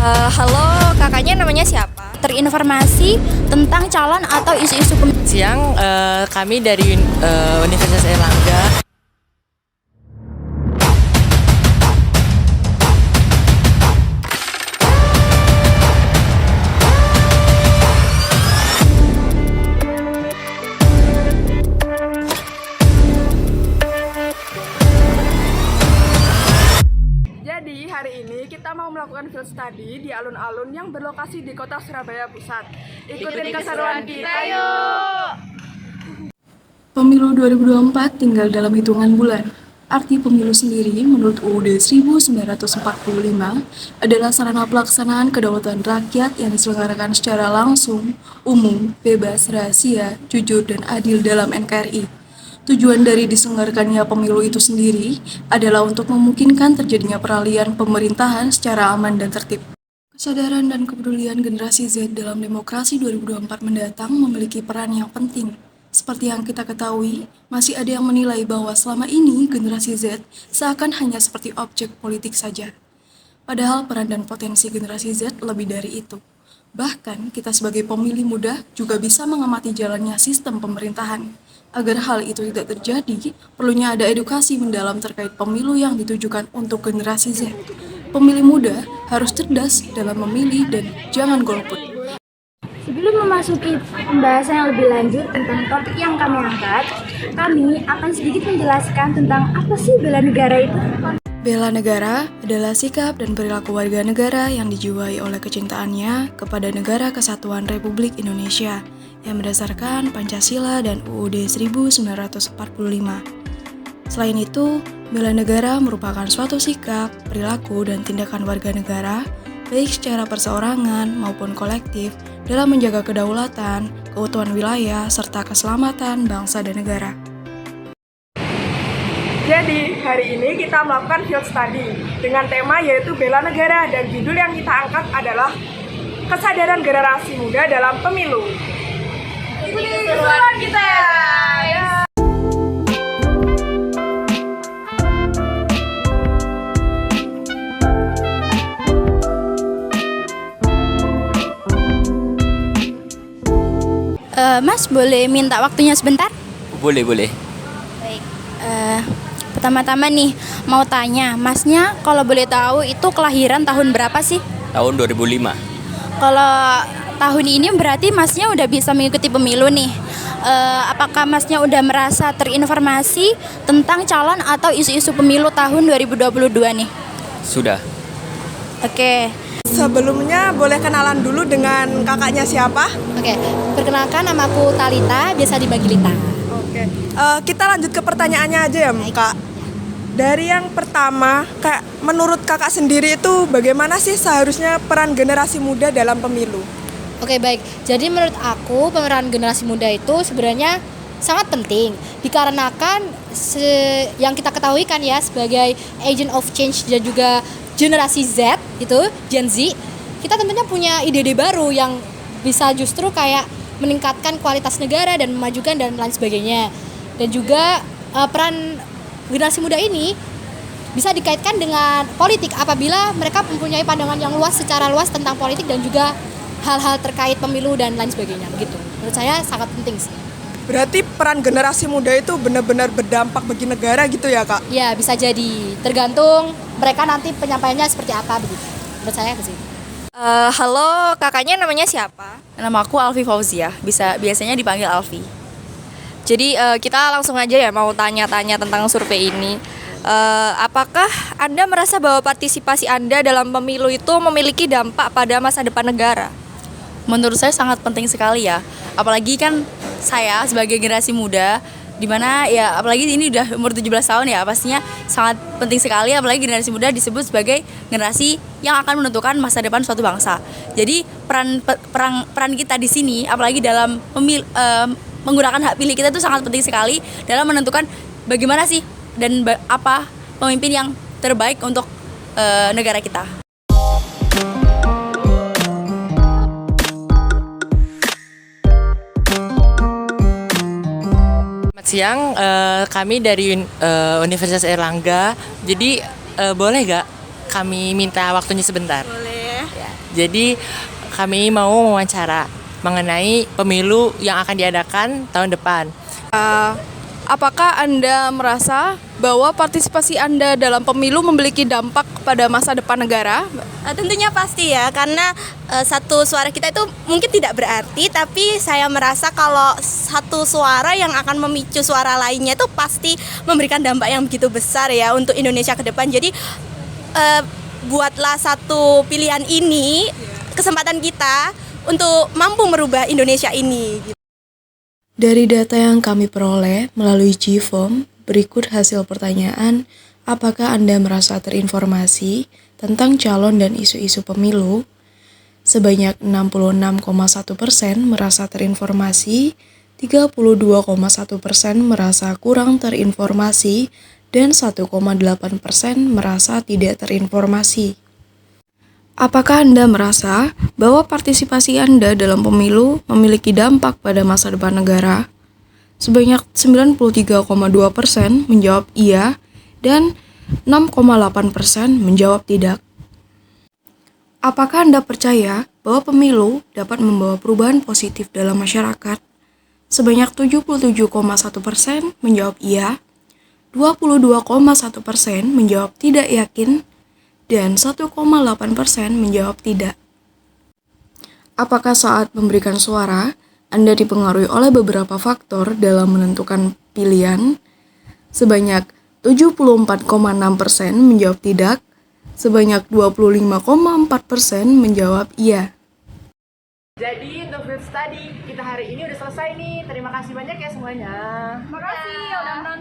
Halo, kakaknya namanya siapa? Terinformasi tentang calon atau isu-isu Siang, kami dari Universitas Airlangga. Jadi hari ini kita mau melakukan field study di alun-alun yang berlokasi di kota Surabaya Pusat. Ikutin keseruan kita yuk! Pemilu 2024 tinggal dalam hitungan bulan. Arti pemilu sendiri menurut UUD 1945 adalah sarana pelaksanaan kedaulatan rakyat yang diselenggarakan secara langsung, umum, bebas, rahasia, jujur, dan adil dalam NKRI. Tujuan dari diselenggarakannya pemilu itu sendiri adalah untuk memungkinkan terjadinya peralihan pemerintahan secara aman dan tertib. Kesadaran dan kepedulian generasi Z dalam demokrasi 2024 mendatang memiliki peran yang penting. Seperti yang kita ketahui, masih ada yang menilai bahwa selama ini generasi Z seakan hanya seperti objek politik saja. Padahal peran dan potensi generasi Z lebih dari itu. Bahkan kita sebagai pemilih muda juga bisa mengamati jalannya sistem pemerintahan. Agar hal itu tidak terjadi, perlunya ada edukasi mendalam terkait pemilu yang ditujukan untuk generasi Z. Pemilih muda harus cerdas dalam memilih dan jangan golput. Sebelum memasuki pembahasan yang lebih lanjut tentang topik yang kami angkat, kami akan sedikit menjelaskan tentang apa sih bela negara itu. Bela negara adalah sikap dan perilaku warga negara yang dijiwai oleh kecintaannya kepada Negara Kesatuan Republik Indonesia yang berdasarkan Pancasila dan UUD 1945. Selain itu, bela negara merupakan suatu sikap, perilaku, dan tindakan warga negara, baik secara perseorangan maupun kolektif, dalam menjaga kedaulatan, keutuhan wilayah, serta keselamatan bangsa dan negara. Jadi hari ini kita melakukan field study dengan tema yaitu bela negara dan judul yang kita angkat adalah kesadaran generasi muda dalam pemilu. Ikuti keseruan kita ya! Mas, boleh minta waktunya sebentar? Boleh. Baik. Pertama-tama nih, mau tanya, Masnya kalau boleh tahu itu kelahiran tahun berapa sih? Tahun 2005. Kalau tahun ini berarti Masnya udah bisa mengikuti pemilu nih. Apakah Masnya udah merasa terinformasi tentang calon atau isu-isu pemilu tahun 2022 nih? Sudah. Oke. Sebelumnya boleh kenalan dulu dengan kakaknya siapa? Oke, perkenalkan namaku Talita, biasa dipanggil Lita. Oke, kita lanjut ke pertanyaannya aja ya Kak. Dari yang pertama, Kak, menurut kakak sendiri itu bagaimana sih seharusnya peran generasi muda dalam pemilu? Oke, baik. Jadi menurut aku pemeran generasi muda itu sebenarnya sangat penting dikarenakan yang kita ketahui kan ya sebagai agent of change dan juga generasi Z itu Gen Z, kita tentunya punya ide-ide baru yang bisa justru kayak meningkatkan kualitas negara dan memajukan dan lain sebagainya. Dan juga peran generasi muda ini bisa dikaitkan dengan politik apabila mereka mempunyai pandangan yang luas secara luas tentang politik dan juga hal-hal terkait pemilu dan lain sebagainya begitu. Menurut saya sangat penting sih. Berarti peran generasi muda itu benar-benar berdampak bagi negara gitu ya Kak? Ya, bisa jadi. Tergantung mereka nanti penyampaiannya seperti apa begitu. Menurut saya ke situ. Halo, kakaknya namanya siapa? Nama aku Alfi Fauziah, biasanya dipanggil Alfi. Jadi kita langsung aja ya mau tanya-tanya tentang survei ini. Apakah Anda merasa bahwa partisipasi Anda dalam pemilu itu memiliki dampak pada masa depan negara? Menurut saya sangat penting sekali ya. Apalagi kan saya sebagai generasi muda, dimana ya apalagi ini udah umur 17 tahun ya, pastinya sangat penting sekali apalagi generasi muda disebut sebagai generasi yang akan menentukan masa depan suatu bangsa. Jadi peran kita di sini apalagi dalam menggunakan hak pilih kita itu sangat penting sekali dalam menentukan bagaimana sih dan apa pemimpin yang terbaik untuk negara kita. Siang, kami dari Universitas Airlangga. Jadi boleh gak kami minta waktunya sebentar? Boleh. Ya. Jadi kami mau mewawancara mengenai pemilu yang akan diadakan tahun depan. Apakah Anda merasa bahwa partisipasi Anda dalam pemilu memiliki dampak pada masa depan negara? Tentunya pasti ya, karena satu suara kita itu mungkin tidak berarti, tapi saya merasa kalau satu suara yang akan memicu suara lainnya itu pasti memberikan dampak yang begitu besar ya untuk Indonesia ke depan. Jadi buatlah satu pilihan ini, kesempatan kita untuk mampu merubah Indonesia ini. Dari data yang kami peroleh melalui GFOM, berikut hasil pertanyaan, apakah Anda merasa terinformasi tentang calon dan isu-isu pemilu? Sebanyak 66,1% merasa terinformasi, 32,1% merasa kurang terinformasi, dan 1,8% merasa tidak terinformasi. Apakah Anda merasa bahwa partisipasi Anda dalam pemilu memiliki dampak pada masa depan negara? Sebanyak 93,2% menjawab iya dan 6,8% menjawab tidak. Apakah Anda percaya bahwa pemilu dapat membawa perubahan positif dalam masyarakat? Sebanyak 77,1% menjawab iya, 22,1% menjawab tidak yakin, dan 1,8% menjawab tidak. Apakah saat memberikan suara, Anda dipengaruhi oleh beberapa faktor dalam menentukan pilihan? Sebanyak 74,6% menjawab tidak, sebanyak 25,4% menjawab iya. Jadi untuk field study kita hari ini udah selesai nih. Terima kasih banyak ya semuanya. Terima kasih udah menonton.